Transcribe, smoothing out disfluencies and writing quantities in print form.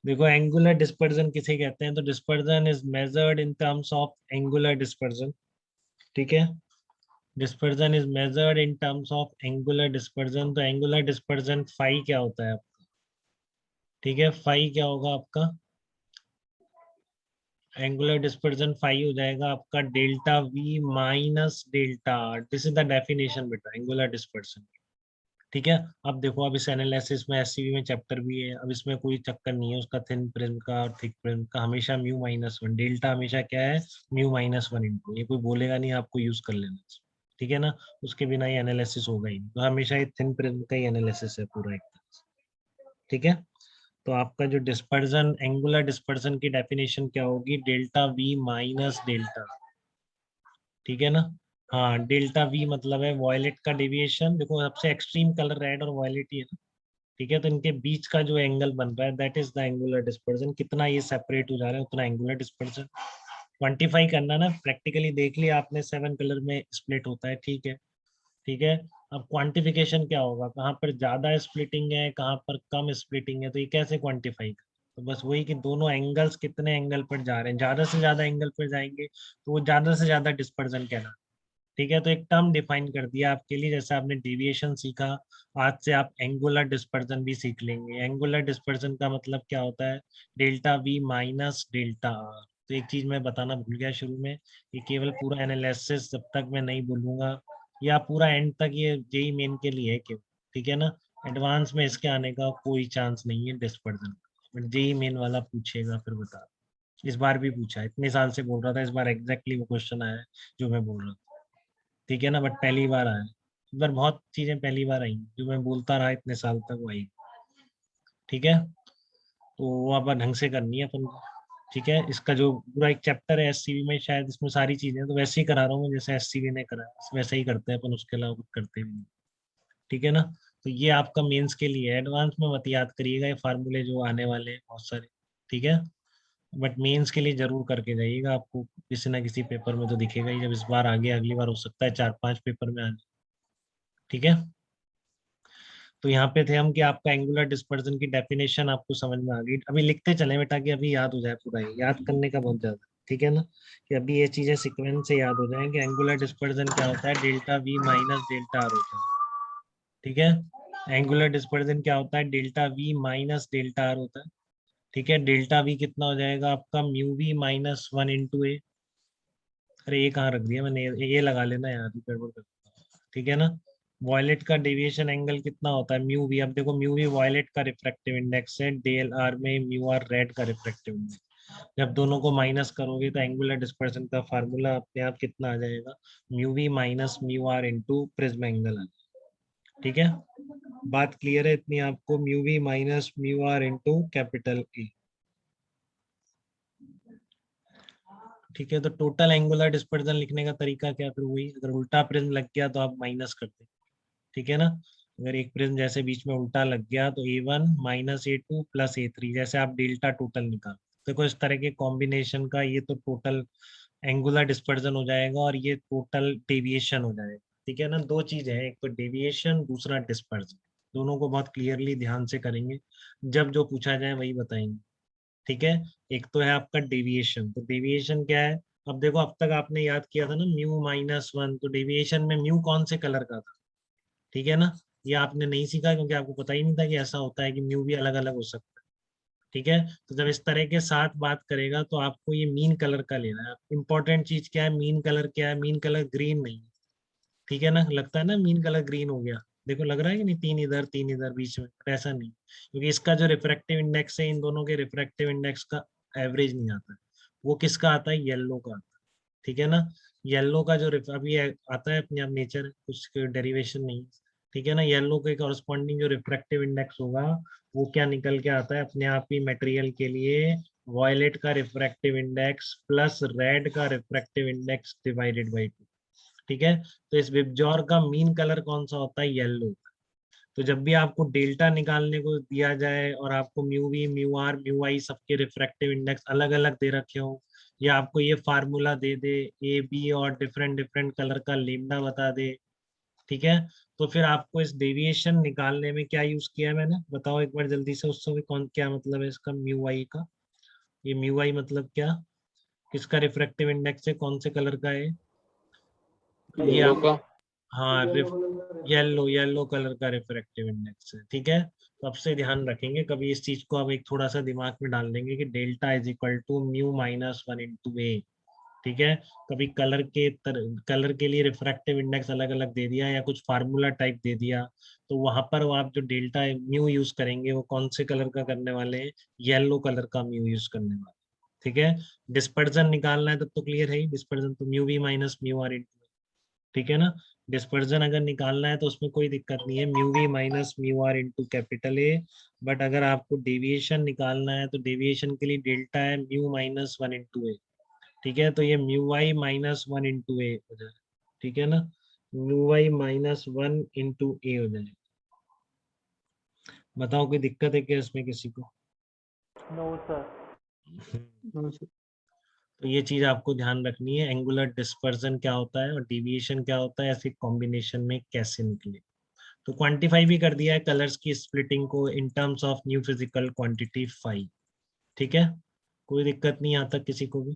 देखो angular dispersion किसे कहते हैं, तो dispersion is measured in terms of angular dispersion. ठीक है, dispersion is measured in terms of angular dispersion. तो एंगुलर डिस्पर्जन फाई क्या होता है? ठीक है, फाई क्या होगा आपका? एंगुलर डिस्पर्जन फाई हो जाएगा आपका delta we minus delta R. This is the definition बेटा एंगुलर डिस्पर्जन। ठीक है, अब देखो, अब इस एनालिसिस में एससीवी में चैप्टर भी है, अब इसमें कोई चक्कर नहीं है उसका थिन प्रिज्म का और थिक प्रिज्म का, हमेशा म्यू माइनस वन, डेल्टा हमेशा क्या है? म्यू माइनस वन इंटू, ये कोई बोलेगा नहीं, आपको यूज कर लेना। ठीक है ना, उसके बिना ये एनालिसिस होगा ही नहीं। तो हमेशा ये थिन प्रिज्म का ही एनालिसिस है पूरा एक तरह से। ठीक है, तो आपका जो डिस्पर्जन, एंगुलर डिस्पर्जन की डेफिनेशन क्या होगी? Delta we minus delta. ठीक है ना, हाँ, डेल्टा वी मतलब है वॉयलेट का डेविएशन। देखो सबसे एक्सट्रीम कलर रेड और वॉयलेट ही है ना। ठीक है, तो इनके बीच का जो एंगल बन रहा है that is the angular dispersion. कितना ये सेपरेट हो जा रहा है उतना एंगुलर डिस्पर्जन। क्वांटिफाई करना ना, प्रैक्टिकली देख लिया आपने, 7 कलर में स्प्लिट होता है। ठीक है, ठीक है। अब क्वांटिफिकेशन क्या होगा, कहाँ पर ज्यादा स्प्लिटिंग है, कहाँ पर कम स्प्लिटिंग है, तो ये कैसे क्वांटिफाई? तो बस वही कि दोनों एंगल्स कितने एंगल पर जा रहे हैं, ज्यादा से ज्यादा एंगल पर जाएंगे तो वो ज्यादा से ज्यादा डिस्पर्जन कहना। ठीक है, तो एक टर्म डिफाइन कर दिया आपके लिए, जैसे आपने डेविएशन सीखा, आज से आप एंगुलर डिस्पर्जन भी सीख लेंगे। एंगुलर डिस्पर्जन का मतलब क्या होता है? Delta we minus delta R. तो एक चीज मैं बताना भूल गया शुरू में, ये केवल पूरा एनालिसिस जब तक मैं नहीं बोलूंगा या पूरा एंड तक, ये जेई मेन के लिए है केवल। ठीक है ना, एडवांस में इसके आने का कोई चांस नहीं है डिस्पर्जन का, बट जेई मेन वाला पूछेगा फिर बता। इस बार भी पूछा है, इतने साल से बोल रहा था, इस बार एग्जैक्टली वो क्वेश्चन आया है जो मैं बोल रहा था। ठीक है ना, बट पहली बार आया, इस बार बहुत चीजें पहली बार आई जो मैं बोलता रहा इतने साल तक, वो आई। ठीक है, तो वो अब ढंग से करनी है अपन को। ठीक है, इसका जो पूरा एक चैप्टर है एससीवी में, शायद इसमें सारी चीजें, तो वैसे ही करा रहा हूँ मैं जैसे एससीवी ने करा, वैसे ही करते हैं अपन, उसके अलावा कुछ करते भी नहीं। ठीक है ना, तो ये आपका मेंस के लिए है, एडवांस में मत याद करिएगा ये फार्मूले जो आने वाले हैं बहुत सारे। ठीक है, बट मेंस के लिए जरूर करके जाइएगा, आपको किसी ना किसी पेपर में तो दिखेगा ही, जब इस बार आ गया अगली बार हो सकता है 4-5 पेपर में आ जाए। ठीक है, तो यहाँ पे थे हम कि आपका एंगुलर डिस्पर्जन की डेफिनेशन आपको समझ में आ गई। अभी लिखते चले बेटा कि अभी याद हो जाए पूरा, ये याद करने का बहुत ज्यादा। ठीक है ना, कि अभी ये चीजें सीक्वेंस से याद हो जाएं कि एंगुलर डिस्पर्जन क्या होता है, delta we minus delta R होता है। ठीक है, एंगुलर डिस्पर्जन क्या होता है, delta we minus delta R होता है। ठीक है, डेल्टा वी कितना हो जाएगा आपका, mu V minus one into A. अरे ये कहाँ रख दिया मैंने, ये लगा लेना यार, गड़बड़ कर। ठीक है ना, वॉयलेट का डेविएशन एंगल कितना होता है, म्यू वी। अब देखो म्यू वी वॉयलेट का रिफ्रैक्टिव इंडेक्स है, डेल आर में म्यू आर रेड का रिफ्रैक्टिव इंडेक्स। जब दोनों को माइनस करोगे तो एंगुलर डिस्पर्सन का फार्मूला अपने आप कितना आ जाएगा, mu V minus mu R into prism angle आ जाएगा। ठीक है, बात क्लियर है इतनी आपको, mu V minus mu R into capital A. ठीक है, तो टोटल एंगुलर डिस्पर्सन लिखने का तरीका क्या, फिर वही, अगर उल्टा प्रिज्म लग गया तो आप माइनस करते। ठीक है ना, अगर एक प्रिज्म जैसे बीच में उल्टा लग गया तो A1 minus A2 plus A3, जैसे आप डेल्टा टोटल निकाल। देखो इस तरह के कॉम्बिनेशन का ये तो टोटल एंगुलर डिस्पर्जन हो जाएगा और ये टोटल डेविएशन हो जाएगा। ठीक है ना, दो चीज है, एक तो डेविएशन, दूसरा डिस्पर्जन। दोनों को बहुत क्लियरली ध्यान से करेंगे, जब जो पूछा जाए वही बताएंगे। ठीक है, एक तो है आपका डेविएशन, तो डेविएशन क्या है? अब देखो अब तक आपने याद किया था ना म्यू माइनस वन, तो डेविएशन में म्यू कौन से कलर का था? ठीक है ना, ये आपने नहीं सीखा क्योंकि आपको पता ही नहीं था कि ऐसा होता है कि म्यू भी अलग अलग हो सकता है। ठीक है, तो जब इस तरह के साथ बात करेगा तो आपको ये मीन कलर का लेना है। इंपॉर्टेंट चीज क्या है, मीन कलर क्या है, मीन कलर ग्रीन नहीं है। ठीक है ना, लगता है ना मीन कलर ग्रीन हो गया, देखो लग रहा है कि नहीं, तीन इधर बीच में, but ऐसा नहीं, क्योंकि इसका जो रिफ्रैक्टिव इंडेक्स है, इन दोनों के रिफ्रैक्टिव इंडेक्स का एवरेज नहीं आता है। वो किसका आता है, येलो का आता है। ठीक है ना, येलो का जो अभी आता है अपने आप, नेचर, कुछ डेरिवेशन नहीं है। ठीक है ना, येलो के कॉरस्पॉन्डिंग जो रिफ्रैक्टिव इंडेक्स होगा वो क्या निकल के आता है अपने आप ही मटेरियल के लिए, वॉयलेट का रिफ्रैक्टिव इंडेक्स प्लस रेड का रिफ्रैक्टिव इंडेक्स डिवाइडेड बाई 2। ठीक है, तो इस विबजॉर का मीन कलर कौन सा होता है, येलो। तो जब भी आपको डेल्टा निकालने को दिया जाए और आपको mu V mu R mu I सबके रिफ्रैक्टिव इंडेक्स अलग अलग दे रखे हो, या आपको ये फार्मूला दे दे, ए बी और डिफरेंट डिफरेंट कलर का लेमडा बता दे, ठीक है। तो फिर आपको इस डेविएशन निकालने में क्या यूज किया है मैंने, बताओ एक बार जल्दी से, उससे भी कौन क्या मतलब है इसका म्यू आई का, ये म्यू आई मतलब क्या, किसका रिफ्रैक्टिव इंडेक्स है, कौन से कलर का है ये येलो आप, का। हाँ येलो, येलो कलर का रिफ्रैक्टिव इंडेक्स है, ठीक है। तो अब से ध्यान रखेंगे, कभी इस चीज को अब एक थोड़ा सा दिमाग में डाल देंगे कि delta is equal to mu minus one into A, ठीक है। कभी कलर के लिए रिफ्रैक्टिव इंडेक्स अलग अलग दे दिया या कुछ फार्मूला टाइप दे दिया, तो वहां पर वो आप जो डेल्टा म्यू यूज करेंगे वो कौन से कलर का करने वाले हैं, येलो कलर का म्यू यूज करने वाले हैं, ठीक है। डिस्पर्जन निकालना है तब तो क्लियर है ही, डिस्पर्जन तो mu V minus mu R into, ठीक है ना। डिस्पर्जन अगर निकालना है तो उसमें कोई दिक्कत नहीं है, mu V minus mu R into capital A. But अगर आपको डेविएशन निकालना है तो डेविएशन के लिए डेल्टा है mu minus one into A, ठीक है। तो ये mu Y minus one into A हो जाए, ठीक है ना, mu Y minus one into A हो जाए। बताओ कोई दिक्कत है क्या इसमें किसी को? No sir. तो ये चीज आपको ध्यान रखनी है, एंगुलर डिस्पर्जन क्या होता है और डिविएशन क्या होता है, ऐसे कॉम्बिनेशन में कैसे निकले। तो क्वांटिफाई भी कर दिया है कलर्स की स्प्लिटिंग को in terms of new physical quantity phi, ठीक है। कोई दिक्कत नहीं आता किसी को भी?